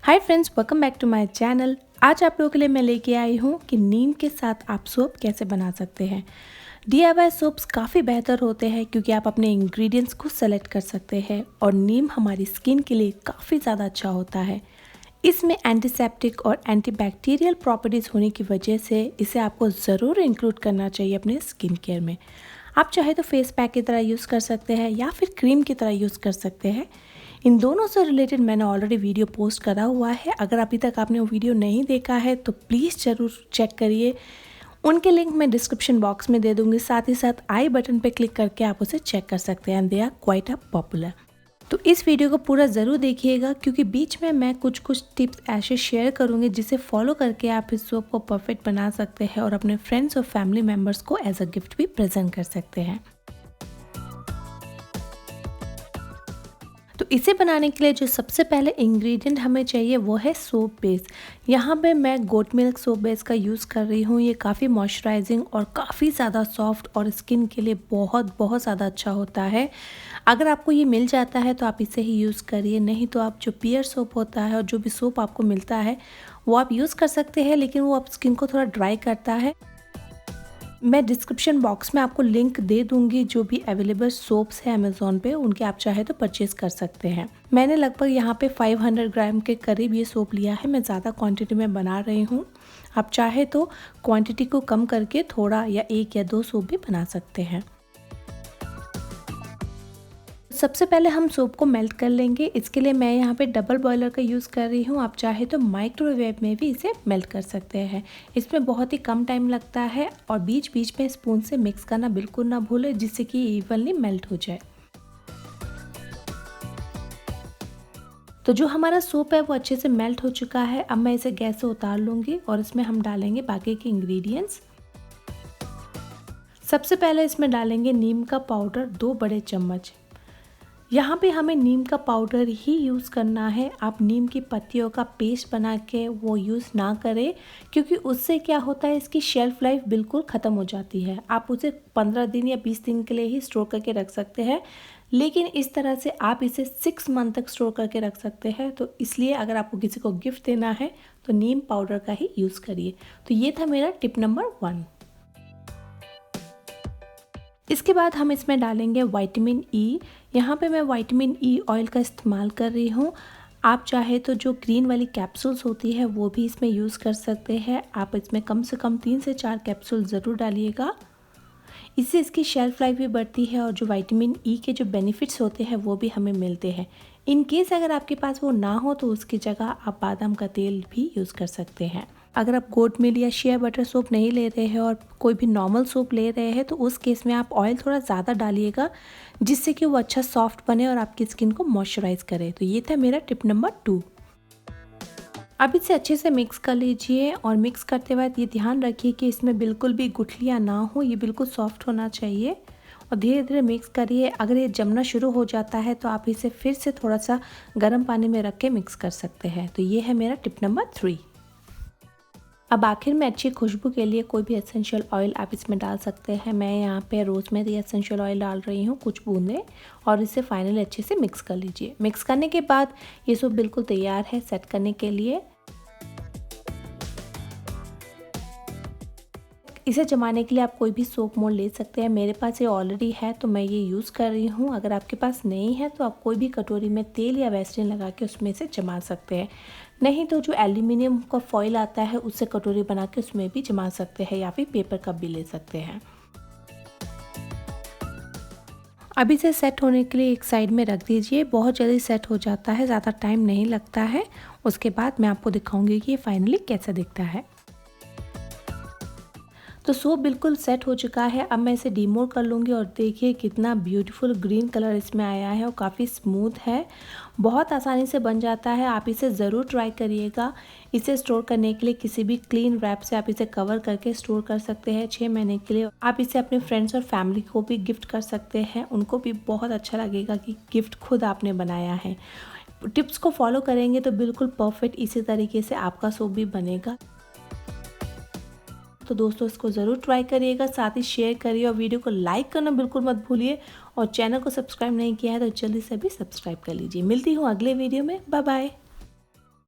Hi friends, welcome back to my channel. आज आप लोगों के लिए मैं लेके आई हूँ कि नीम के साथ आप सोप कैसे बना सकते हैं। DIY सोप्स काफ़ी बेहतर होते हैं क्योंकि आप अपने इंग्रेडिएंट्स को सेलेक्ट कर सकते हैं और नीम हमारी स्किन के लिए काफ़ी ज़्यादा अच्छा होता है। इसमें एंटीसेप्टिक और एंटीबैक्टीरियल प्रॉपर्टीज़ होने की वजह से इसे आपको ज़रूर इंक्लूड करना चाहिए अपने स्किन केयर में। आप चाहे तो फेस पैक की तरह यूज़ कर सकते हैं या फिर क्रीम की तरह यूज़ कर सकते हैं। इन दोनों से रिलेटेड मैंने ऑलरेडी वीडियो पोस्ट करा हुआ है। अगर अभी तक आपने वो वीडियो नहीं देखा है तो प्लीज़ ज़रूर चेक करिए। उनके लिंक मैं डिस्क्रिप्शन बॉक्स में दे दूँगी, साथ ही साथ आई बटन पे क्लिक करके आप उसे चेक कर सकते हैं and they are quite popular. तो इस वीडियो को पूरा ज़रूर देखिएगा क्योंकि बीच में मैं कुछ टिप्स ऐसे शेयर करूँगी जिसे फॉलो करके आप इस सोप को परफेक्ट बना सकते हैं और अपने फ्रेंड्स और फैमिली मेम्बर्स को एज अ गिफ्ट भी प्रेजेंट कर सकते हैं। तो इसे बनाने के लिए जो सबसे पहले इंग्रेडिएंट हमें चाहिए वो है सोप बेस। यहाँ पे मैं गोट मिल्क सोप बेस का यूज़ कर रही हूँ। ये काफ़ी मॉइस्चराइजिंग और काफ़ी ज़्यादा सॉफ्ट और स्किन के लिए बहुत ज़्यादा अच्छा होता है। अगर आपको ये मिल जाता है तो आप इसे ही यूज़ करिए, नहीं तो आप जो पियर सोप होता है और जो भी सोप आपको मिलता है वो आप यूज़ कर सकते हैं, लेकिन वो आप स्किन को थोड़ा ड्राई करता है। मैं डिस्क्रिप्शन बॉक्स में आपको लिंक दे दूंगी जो भी अवेलेबल सोप्स हैं अमेज़ॉन पे, उनके आप चाहे तो परचेज़ कर सकते हैं। मैंने लगभग यहाँ पे 500 ग्राम के करीब ये सोप लिया है। मैं ज़्यादा क्वांटिटी में बना रही हूँ। आप चाहे तो क्वांटिटी को कम करके थोड़ा या 1 या 2 सोप भी बना सकते हैं। सबसे पहले हम सोप को मेल्ट कर लेंगे। इसके लिए मैं यहाँ पे डबल बॉयलर का यूज़ कर रही हूँ। आप चाहे तो माइक्रोवेव में भी इसे मेल्ट कर सकते हैं। इसमें बहुत ही कम टाइम लगता है और बीच बीच में स्पून से मिक्स करना बिल्कुल ना भूलें जिससे कि इवनली मेल्ट हो जाए। तो जो हमारा सोप है वो अच्छे से मेल्ट हो चुका है। अब मैं इसे गैस से उतार लूँगी और इसमें हम डालेंगे बाकी के इंग्रेडिएंट्स। सबसे पहले इसमें डालेंगे नीम का पाउडर 2 बड़े चम्मच। यहाँ पे हमें नीम का पाउडर ही यूज़ करना है। आप नीम की पत्तियों का पेस्ट बना के वो यूज़ ना करें क्योंकि उससे क्या होता है, इसकी शेल्फ़ लाइफ बिल्कुल ख़त्म हो जाती है। आप उसे 15 दिन या 20 दिन के लिए ही स्टोर करके रख सकते हैं, लेकिन इस तरह से आप इसे 6 मंथ तक स्टोर करके रख सकते हैं। तो इसलिए अगर आपको किसी को गिफ्ट देना है तो नीम पाउडर का ही यूज़ करिए। तो ये था मेरा टिप नंबर 1। इसके बाद हम इसमें डालेंगे विटामिन ई। यहाँ पे मैं विटामिन ई ऑयल का इस्तेमाल कर रही हूँ। आप चाहे तो जो ग्रीन वाली कैप्सूल्स होती है वो भी इसमें यूज़ कर सकते हैं। आप इसमें कम से कम 3 से 4 कैप्सूल ज़रूर डालिएगा। इससे इसकी शेल्फ़ लाइफ भी बढ़ती है और जो विटामिन ई के जो बेनिफिट्स होते हैं वो भी हमें मिलते हैं। इन केस अगर आपके पास वो ना हो तो उसकी जगह आप बादाम का तेल भी यूज़ कर सकते हैं। अगर आप गोट मिल या शिया बटर सोप नहीं ले रहे हैं और कोई भी नॉर्मल सोप ले रहे हैं तो उस केस में आप ऑयल थोड़ा ज़्यादा डालिएगा जिससे कि वो अच्छा सॉफ्ट बने और आपकी स्किन को मॉइस्चराइज करे। तो ये था मेरा टिप नंबर 2। अब इसे अच्छे से मिक्स कर लीजिए और मिक्स करते वक्त ये ध्यान रखिए कि इसमें बिल्कुल भी गुठलियाँ ना हो, ये बिल्कुल सॉफ्ट होना चाहिए और धीरे धीरे मिक्स करिए। अगर ये जमना शुरू हो जाता है तो आप इसे फिर से थोड़ा सा गर्म पानी में रख के मिक्स कर सकते हैं। तो ये है मेरा टिप नंबर 3। अब आखिर में अच्छी खुशबू के लिए कोई भी एसेंशियल ऑयल आप इसमें डाल सकते हैं। मैं यहाँ पे रोज़मेरी एसेंशियल ऑयल डाल रही हूँ कुछ बूंदें और इसे फाइनली अच्छे से मिक्स कर लीजिए। मिक्स करने के बाद ये सब बिल्कुल तैयार है सेट करने के लिए। इसे जमाने के लिए आप कोई भी सोप मोल्ड ले सकते हैं। मेरे पास ये ऑलरेडी है तो मैं ये यूज़ कर रही हूँ। अगर आपके पास नहीं है तो आप कोई भी कटोरी में तेल या वैसलीन लगा के उसमें से जमा सकते हैं, नहीं तो जो एल्यूमिनियम का फॉइल आता है उससे कटोरी बना के उसमें भी जमा सकते हैं या फिर पेपर कप भी ले सकते हैं। अब इसे सेट होने के लिए एक साइड में रख दीजिए। बहुत जल्दी सेट हो जाता है, ज़्यादा टाइम नहीं लगता है। उसके बाद मैं आपको दिखाऊंगी कि ये फाइनली कैसा दिखता है। तो सोप बिल्कुल सेट हो चुका है। अब मैं इसे डीमोल्ड कर लूँगी और देखिए कितना ब्यूटीफुल ग्रीन कलर इसमें आया है और काफ़ी स्मूथ है। बहुत आसानी से बन जाता है, आप इसे ज़रूर ट्राई करिएगा। इसे स्टोर करने के लिए किसी भी क्लीन रैप से आप इसे कवर करके स्टोर कर सकते हैं 6 महीने के लिए। आप इसे अपने फ्रेंड्स और फैमिली को भी गिफ्ट कर सकते हैं, उनको भी बहुत अच्छा लगेगा कि गिफ्ट खुद आपने बनाया है। टिप्स को फॉलो करेंगे तो बिल्कुल परफेक्ट इसी तरीके से आपका सोप भी बनेगा। तो दोस्तों इसको ज़रूर ट्राई करिएगा, साथ ही शेयर करिए और वीडियो को लाइक करना बिल्कुल मत भूलिए और चैनल को सब्सक्राइब नहीं किया है तो जल्दी से भी सब्सक्राइब कर लीजिए। मिलती हूँ अगले वीडियो में। Bye bye.